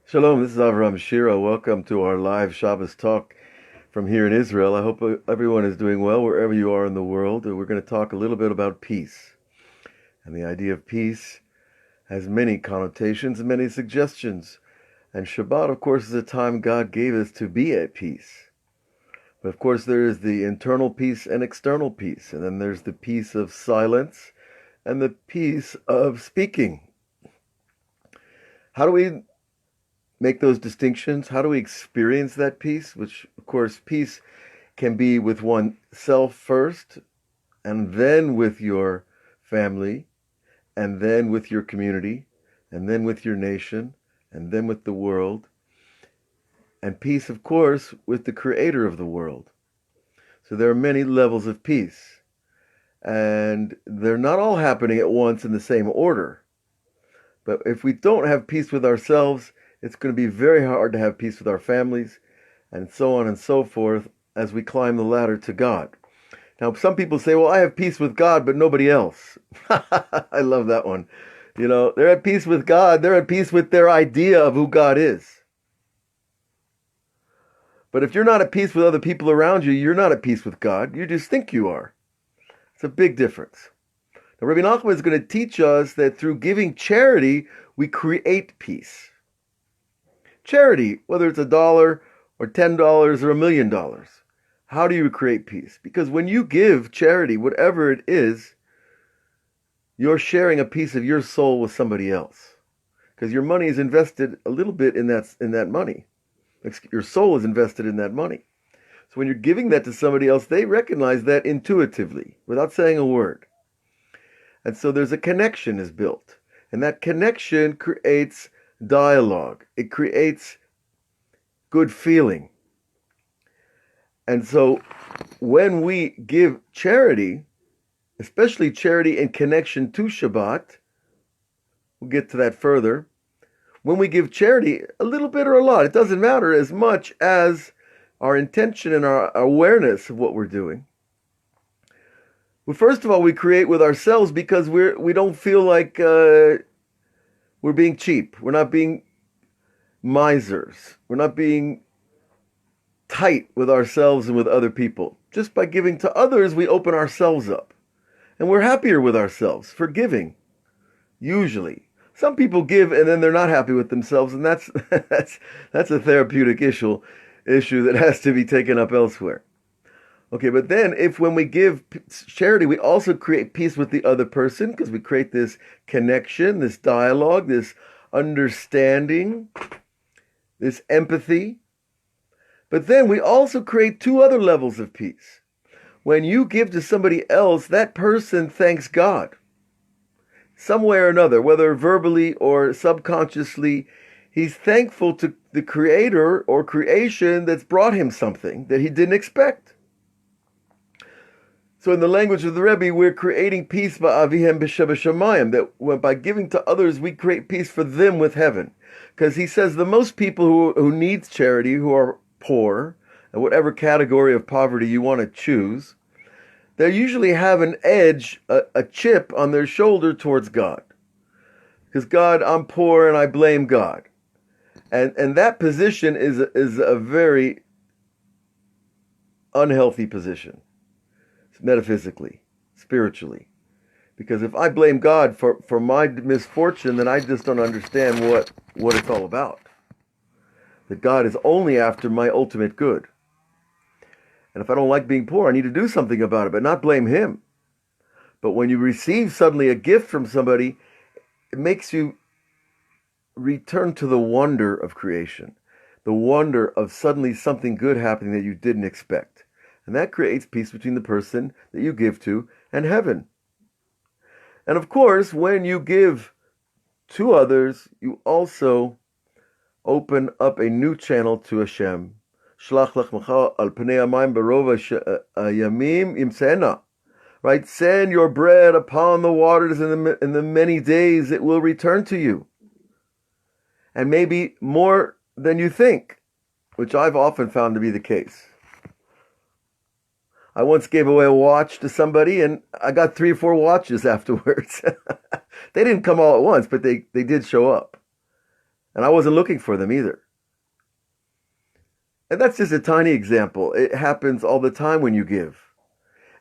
Shalom, this is Avraham Shira. Welcome to our live Shabbos talk from here in Israel. I hope everyone is doing well wherever you are in the world. We're going to talk a little bit about peace. And the idea of peace has many connotations and many suggestions. And Shabbat, of course, is a time God gave us to be at peace. But of course, there is the internal peace and external peace. And then there's the peace of silence and the peace of speaking. How do we make those distinctions? How do we experience that peace? Which, of course, peace can be with oneself first, and then with your family, and then with your community, and then with your nation, and then with the world. And peace, of course, with the creator of the world. So there are many levels of peace. And they're not all happening at once in the same order. But if we don't have peace with ourselves, it's going to be very hard to have peace with our families, and so on and so forth, as we climb the ladder to God. Now, some people say, well, I have peace with God, but nobody else. I love that one. You know, they're at peace with God. They're at peace with their idea of who God is. But if you're not at peace with other people around you, you're not at peace with God. You just think you are. It's a big difference. Now, Rebbe Nachman is going to teach us that through giving charity, we create peace. Charity, whether it's $1 or $10 or $1,000,000, how do you create peace? Because when you give charity, whatever it is, you're sharing a piece of your soul with somebody else. Because your money is invested a little bit in that money. Your soul is invested in that money. So when you're giving that to somebody else, they recognize that intuitively, without saying a word. And so there's a connection is built. And that connection creates dialogue. It creates good feeling. And so when we give charity, especially charity in connection to Shabbat, we'll get to that further. When we give charity, a little bit or a lot, it doesn't matter, as much as our intention and our awareness of what we're doing. Well, first of all, we create with ourselves because we don't feel like we're being cheap. We're not being misers. We're not being tight with ourselves and with other people. Just by giving to others, we open ourselves up. And we're happier with ourselves for giving, usually. Some people give and then they're not happy with themselves, and that's a therapeutic issue that has to be taken up elsewhere. Okay, but then when we give charity, we also create peace with the other person, because we create this connection, this dialogue, this understanding, this empathy. But then we also create two other levels of peace. When you give to somebody else, that person thanks God. Some way or another, whether verbally or subconsciously, he's thankful to the creator or creation that's brought him something that he didn't expect. So in the language of the Rebbe, we're creating peace ba'avihem b'shamayim, that by giving to others, we create peace for them with heaven. Because he says the most people who need charity, who are poor, and whatever category of poverty you want to choose, they usually have an edge, a chip on their shoulder towards God. Because God, I'm poor and I blame God. And that position is a very unhealthy position. Metaphysically, spiritually. Because if I blame God for my misfortune, then I just don't understand what it's all about. That God is only after my ultimate good. And if I don't like being poor, I need to do something about it, but not blame him. But when you receive suddenly a gift from somebody, it makes you return to the wonder of creation. The wonder of suddenly something good happening that you didn't expect. And that creates peace between the person that you give to and heaven. And of course, when you give to others, you also open up a new channel to Hashem. Shlach lachmacha al pnei hamayim barov hayamim imseena. Right? Send your bread upon the waters in the many days it will return to you. And maybe more than you think, which I've often found to be the case. I once gave away a watch to somebody, and I got 3 or 4 watches afterwards. They didn't come all at once, but they did show up. And I wasn't looking for them either. And that's just a tiny example. It happens all the time when you give.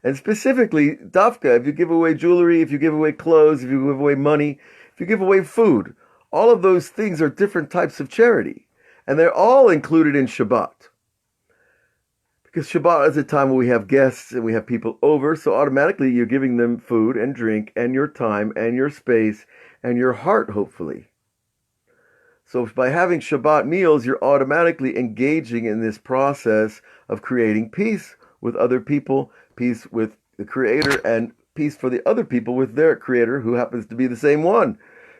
And specifically, dafka, if you give away jewelry, if you give away clothes, if you give away money, if you give away food, all of those things are different types of charity. And they're all included in Shabbat. Because Shabbat is a time when we have guests and we have people over, so automatically you're giving them food and drink and your time and your space and your heart, hopefully. So by having Shabbat meals, you're automatically engaging in this process of creating peace with other people, peace with the Creator, and peace for the other people with their Creator, who happens to be the same one.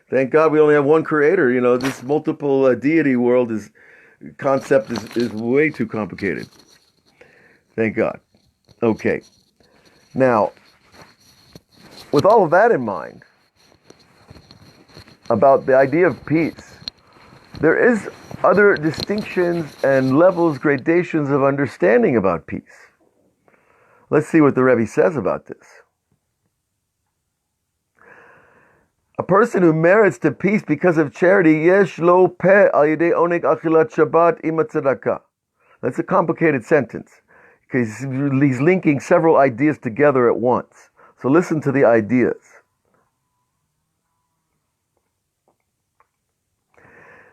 Thank God we only have one Creator. You know, this multiple deity world concept is way too complicated. Thank God. Okay. Now, with all of that in mind, about the idea of peace, there is other distinctions and levels, gradations of understanding about peace. Let's see what the Rebbe says about this. A person who merits to peace because of charity, yesh lo peh al yedei oneg achilat Shabbat ima tzedakah. That's a complicated sentence, because he's linking several ideas together at once. So listen to the ideas.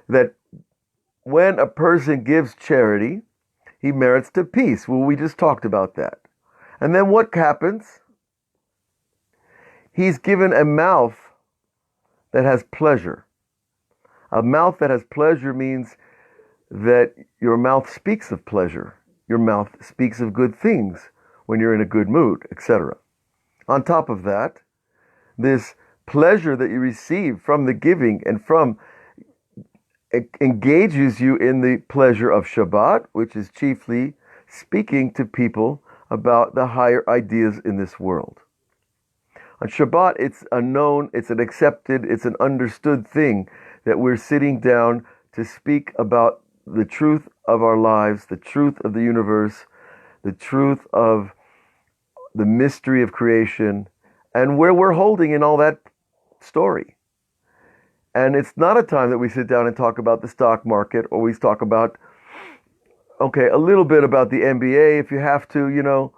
That when a person gives charity, he merits to peace. Well, we just talked about that. And then what happens? He's given a mouth that has pleasure. A mouth that has pleasure means that your mouth speaks of pleasure. Your mouth speaks of good things when you're in a good mood, etc. On top of that, this pleasure that you receive from the giving and from engages you in the pleasure of Shabbat, which is chiefly speaking to people about the higher ideas in this world. On Shabbat, it's a known, it's an accepted, it's an understood thing that we're sitting down to speak about the truth of our lives, the truth of the universe, the truth of the mystery of creation, and where we're holding in all that story. And it's not a time that we sit down and talk about the stock market, or we talk about, okay, a little bit about the NBA if you have to, you know,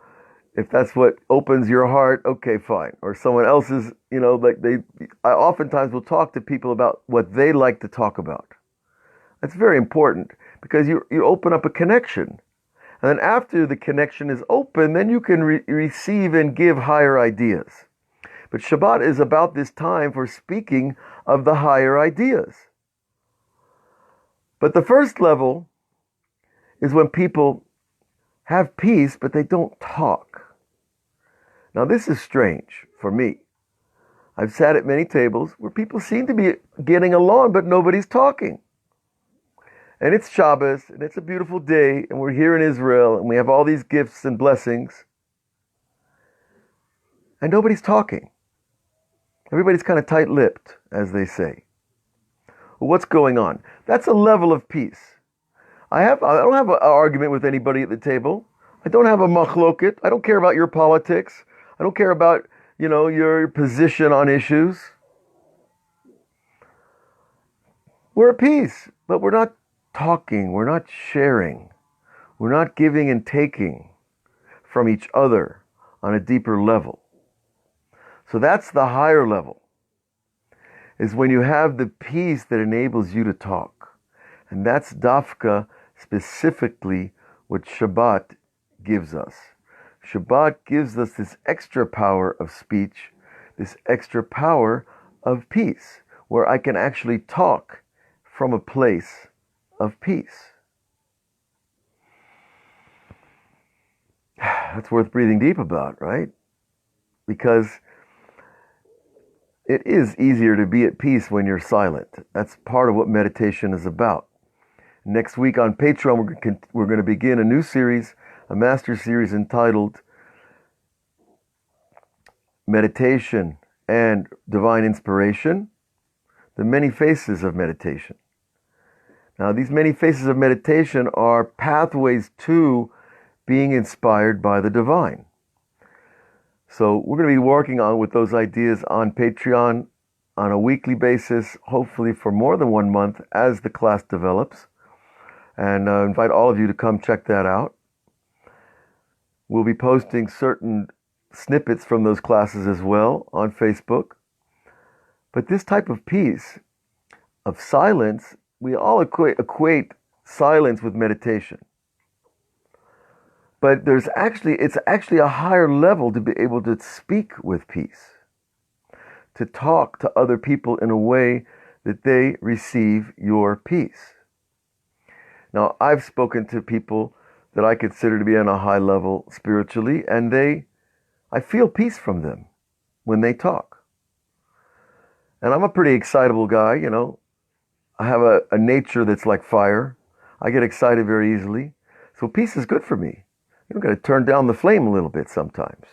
if that's what opens your heart, okay, fine. Or someone else's, you know, I oftentimes will talk to people about what they like to talk about. That's very important, because you open up a connection. And then after the connection is open, then you can receive and give higher ideas. But Shabbat is about this time for speaking of the higher ideas. But the first level is when people have peace, but they don't talk. Now this is strange for me. I've sat at many tables where people seem to be getting along, but nobody's talking. And it's Shabbos, and it's a beautiful day, and we're here in Israel, and we have all these gifts and blessings, and nobody's talking. Everybody's kind of tight-lipped, as they say. Well, what's going on? That's a level of peace. I don't have an argument with anybody at the table. I don't have a machloket. I don't care about your politics. I don't care about, you know, your position on issues. We're at peace, but we're not talking. We're not sharing. We're not giving and taking from each other on a deeper level. So that's the higher level, is when you have the peace that enables you to talk. And that's dafka, specifically what Shabbat gives us. Shabbat gives us this extra power of speech, this extra power of peace, where I can actually talk from a place of peace. That's worth breathing deep about, right? Because it is easier to be at peace when you're silent. That's part of what meditation is about. Next week on Patreon, we're going to begin a new series, a master series entitled Meditation and Divine Inspiration, the many faces of meditation. Now, these many faces of meditation are pathways to being inspired by the divine. So we're going to be working on with those ideas on Patreon on a weekly basis, hopefully for more than 1 month as the class develops. And I invite all of you to come check that out. We'll be posting certain snippets from those classes as well on Facebook. But this type of peace, of silence, we all equate silence with meditation. But it's actually a higher level to be able to speak with peace, to talk to other people in a way that they receive your peace. Now, I've spoken to people that I consider to be on a high level spiritually, and I feel peace from them when they talk. And I'm a pretty excitable guy, you know. I have a nature that's like fire. I get excited very easily. So peace is good for me. You've got to turn down the flame a little bit sometimes.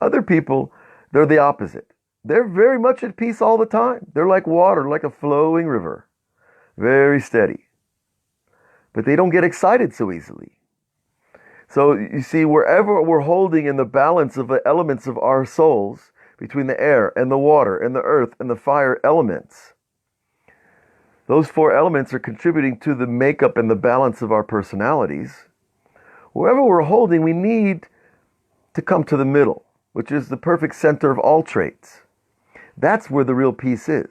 Other people, they're the opposite. They're very much at peace all the time. They're like water, like a flowing river. Very steady. But they don't get excited so easily. So you see, wherever we're holding in the balance of the elements of our souls, between the air and the water and the earth and the fire elements, those four elements are contributing to the makeup and the balance of our personalities. Wherever we're holding, we need to come to the middle, which is the perfect center of all traits. That's where the real peace is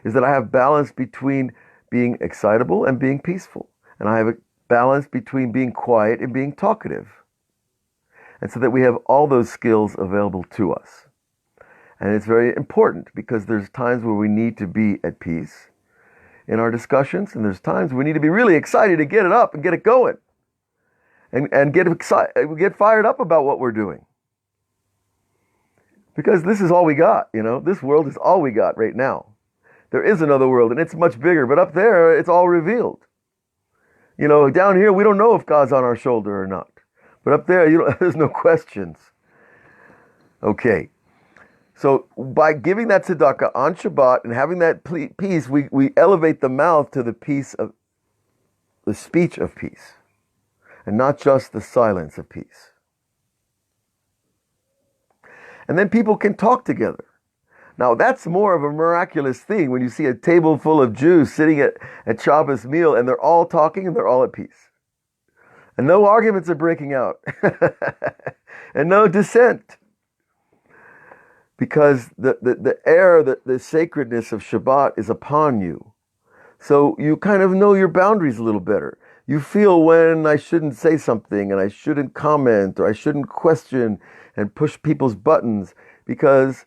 that I have balance between being excitable and being peaceful. And I have a balance between being quiet and being talkative. And so that we have all those skills available to us. And it's very important because there's times where we need to be at peace in our discussions, and there's times we need to be really excited to get it up and get it going. And get fired up about what we're doing. Because this is all we got, you know. This world is all we got right now. There is another world, and it's much bigger, but up there, it's all revealed. You know, down here, we don't know if God's on our shoulder or not. But up there, there's no questions. Okay. So by giving that tzedakah on Shabbat and having that peace, we elevate the mouth to the peace of the speech of peace, and not just the silence of peace. And then people can talk together. Now, that's more of a miraculous thing when you see a table full of Jews sitting at Shabbos meal and they're all talking and they're all at peace. And no arguments are breaking out. And no dissent. Because the air, the sacredness of Shabbat is upon you. So you kind of know your boundaries a little better. You feel when I shouldn't say something and I shouldn't comment or I shouldn't question and push people's buttons, because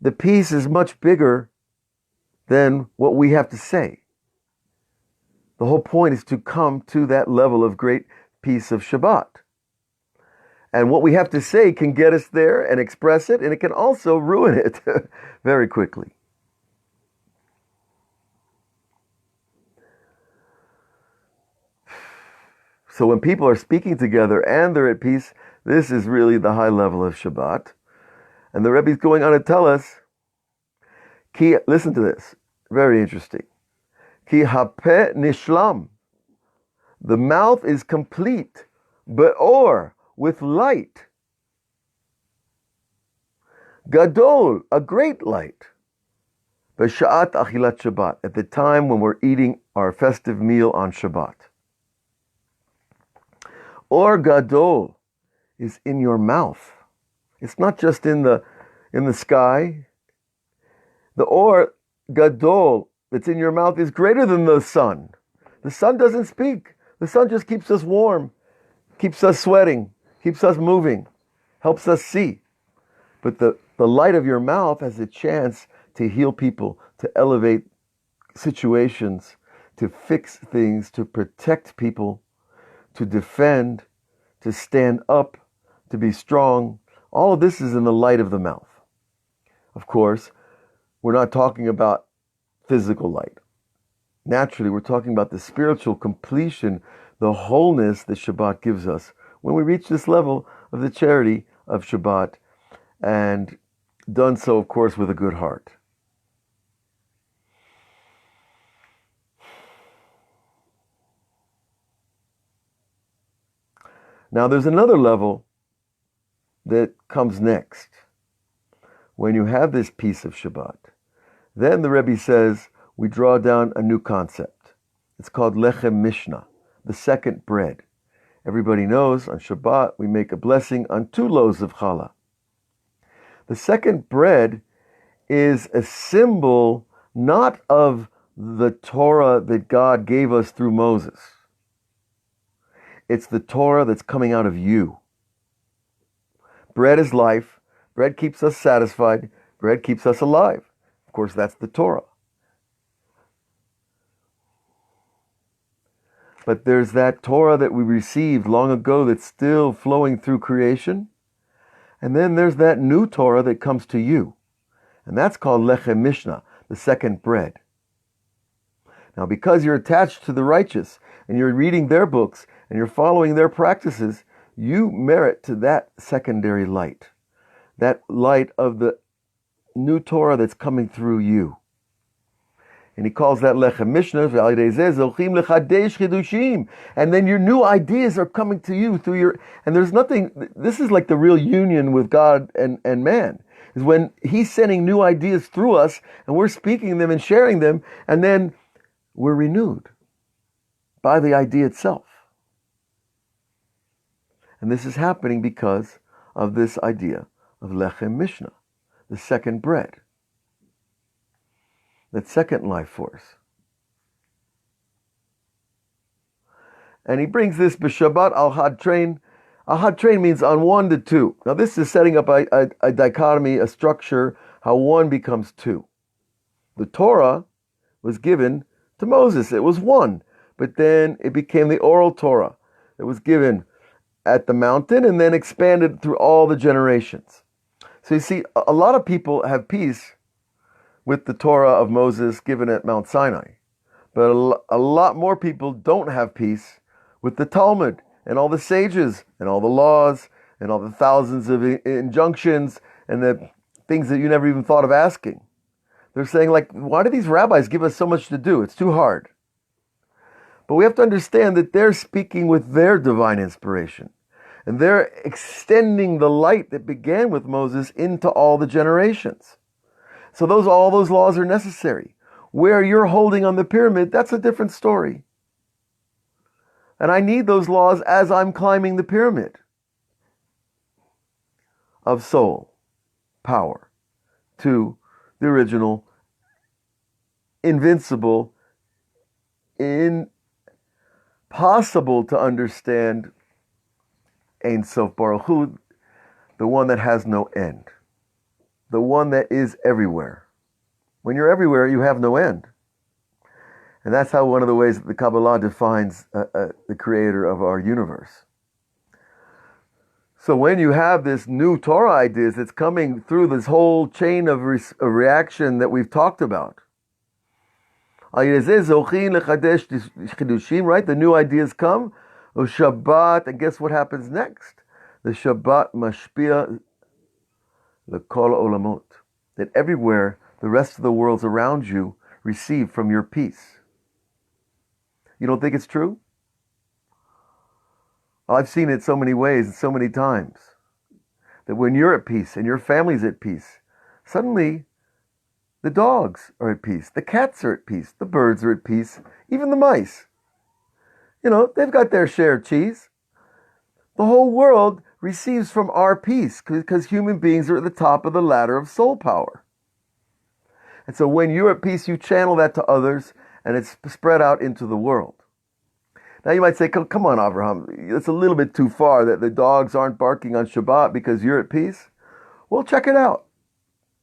the peace is much bigger than what we have to say. The whole point is to come to that level of great peace of Shabbat. And what we have to say can get us there and express it, and it can also ruin it very quickly. So when people are speaking together and they're at peace, this is really the high level of Shabbat. And the Rebbe is going on to tell us, listen to this, very interesting. Ki hapeh nishlam, the mouth is complete, be'or, with light. Gadol, a great light. B'sha'at achilat Shabbat, at the time when we're eating our festive meal on Shabbat. Or gadol is in your mouth. It's not just in the sky. The or gadol that's in your mouth is greater than the sun. The sun doesn't speak. The sun just keeps us warm, keeps us sweating, keeps us moving, helps us see. But the light of your mouth has a chance to heal people, to elevate situations, to fix things, to protect people, to defend, to stand up, to be strong. All of this is in the light of the mouth. Of course, we're not talking about physical light. Naturally, we're talking about the spiritual completion, the wholeness that Shabbat gives us when we reach this level of the charity of Shabbat, and done so, of course, with a good heart. Now, there's another level that comes next. When you have this peace of Shabbat, Then the Rebbe says, we draw down a new concept. It's called Lechem Mishnah, the second bread. Everybody knows on Shabbat we make a blessing on 2 loaves of challah. The second bread is a symbol not of the Torah that God gave us through Moses. It's the Torah that's coming out of you. Bread is life. Bread keeps us satisfied. Bread keeps us alive. Of course, that's the Torah. But there's that Torah that we received long ago that's still flowing through creation. And then there's that new Torah that comes to you. And that's called Lechem Mishnah, the second bread. Now, because you're attached to the righteous, and you're reading their books, and you're following their practices, you merit to that secondary light. That light of the new Torah that's coming through you. And he calls that Lechem Mishnah, and then your new ideas are coming to you through your, and there's nothing, this is like the real union with God and man, is when he's sending new ideas through us, and we're speaking them and sharing them, and then we're renewed by the idea itself. And this is happening because of this idea of Lechem Mishnah, the second bread, that second life force. And he brings this b'Shabbat al had train. Al had train means on 1 to 2. Now this is setting up a dichotomy, a structure, how 1 becomes 2. The Torah was given to Moses. It was 1, but then it became the oral Torah. It was given at the mountain and then expanded through all the generations. So you see, a lot of people have peace with the Torah of Moses given at Mount Sinai. But a lot more people don't have peace with the Talmud and all the sages and all the laws and all the thousands of injunctions and the things that you never even thought of asking. They're saying, like, why do these rabbis give us so much to do? It's too hard. But we have to understand that they're speaking with their divine inspiration. And they're extending the light that began with Moses into all the generations. So all those laws are necessary. Where you're holding on the pyramid, that's a different story. And I need those laws as I'm climbing the pyramid of soul, power, to the original, invincible, impossible to understand Ein Sof Baruch Hu, the one that has no end, the one that is everywhere. When you're everywhere, you have no end. And that's how one of the ways that the Kabbalah defines the creator of our universe. So when you have this new Torah ideas that's coming through this whole chain of reaction that we've talked about, right? The new ideas come. Shabbat, and guess what happens next? The Shabbat mashpia lekol olamot. That everywhere the rest of the worlds around you receive from your peace. You don't think it's true? I've seen it so many ways and so many times. That when you're at peace and your family's at peace, suddenly the dogs are at peace, the cats are at peace, the birds are at peace, even the mice. You know, they've got their share of cheese. The whole world receives from our peace because human beings are at the top of the ladder of soul power. And so when you're at peace, you channel that to others and it's spread out into the world. Now you might say, come on, Avraham, it's a little bit too far that the dogs aren't barking on Shabbat because you're at peace. Well, check it out.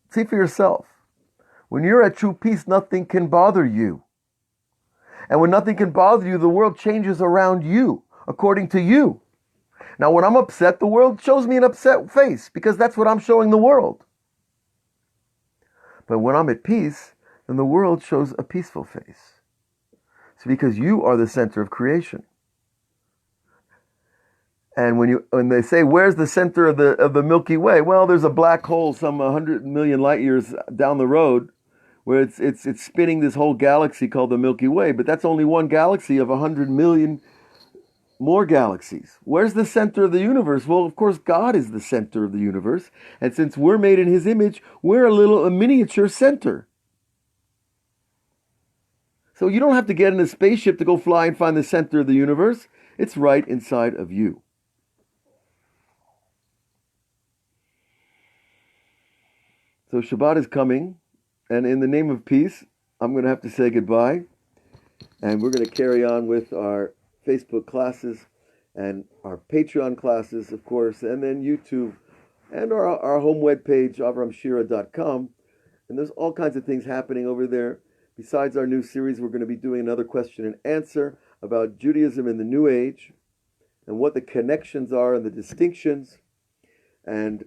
See for yourself. When you're at true peace, nothing can bother you. And when nothing can bother you, the world changes around you, according to you. Now, when I'm upset, the world shows me an upset face, because that's what I'm showing the world. But when I'm at peace, then the world shows a peaceful face. It's because you are the center of creation. And when they say, where's the center of the Milky Way? Well, there's a black hole some 100 million light years down the road, where it's spinning this whole galaxy called the Milky Way, but that's only one galaxy of 100 million more galaxies. Where's the center of the universe? Well, of course, God is the center of the universe, and since we're made in His image, we're a miniature center. So you don't have to get in a spaceship to go fly and find the center of the universe. It's right inside of you. So Shabbat is coming, and in the name of peace, I'm going to have to say goodbye. And we're going to carry on with our Facebook classes and our Patreon classes, of course, and then YouTube and our home webpage, avrahamshira.com. And there's all kinds of things happening over there. Besides our new series, we're going to be doing another question and answer about Judaism in the New Age and what the connections are and the distinctions. And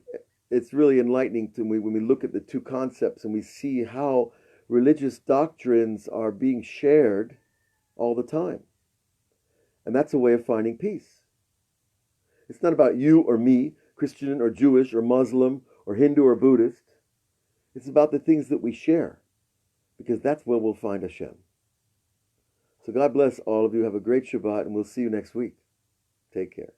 it's really enlightening to me when we look at the two concepts and we see how religious doctrines are being shared all the time. And that's a way of finding peace. It's not about you or me, Christian or Jewish or Muslim or Hindu or Buddhist. It's about the things that we share, because that's where we'll find Hashem. So God bless all of you. Have a great Shabbat, and we'll see you next week. Take care.